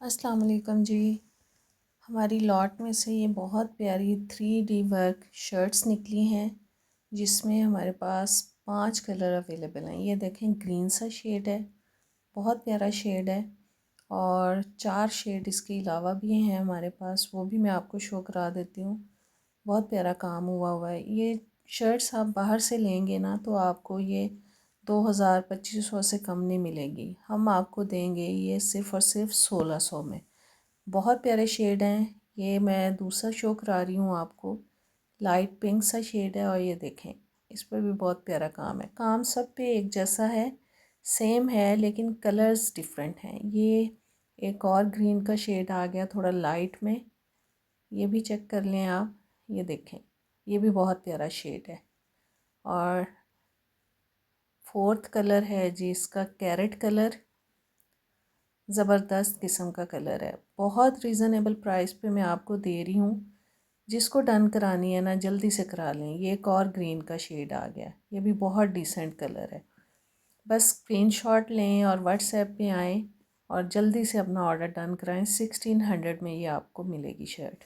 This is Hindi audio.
अस्सलाम वालेकुम जी। हमारी लॉट में से ये बहुत प्यारी 3D वर्क शर्ट्स निकली हैं जिसमें हमारे पास 5 कलर अवेलेबल हैं। ये देखें, ग्रीन सा शेड है, बहुत प्यारा शेड है, और 4 शेड इसके अलावा भी हैं हमारे पास, वो भी मैं आपको शो करा देती हूँ। बहुत प्यारा काम हुआ हुआ है। ये शर्ट्स आप बाहर से लेंगे ना तो आपको ये 2000-2500 से कम नहीं मिलेगी। हम आपको देंगे ये सिर्फ़ और सिर्फ 1600 में। बहुत प्यारे शेड हैं। ये मैं दूसरा शो करा रही हूँ आपको, लाइट पिंक सा शेड है, और ये देखें इस पर भी बहुत प्यारा काम है। काम सब पे एक जैसा है, सेम है, लेकिन कलर्स डिफरेंट हैं। ये एक और ग्रीन का शेड आ गया थोड़ा लाइट में, ये भी चेक कर लें आप। ये देखें, ये भी बहुत प्यारा शेड है। और फोर्थ कलर है जी इसका कैरेट कलर, ज़बरदस्त किस्म का कलर है। बहुत रीज़नेबल प्राइस पे मैं आपको दे रही हूँ। जिसको डन करानी है ना जल्दी से करा लें। ये एक और ग्रीन का शेड आ गया, ये भी बहुत डिसेंट कलर है। बस स्क्रीनशॉट लें और व्हाट्सएप पे आएँ और जल्दी से अपना ऑर्डर डन कराएं। 1600 में ये आपको मिलेगी शर्ट।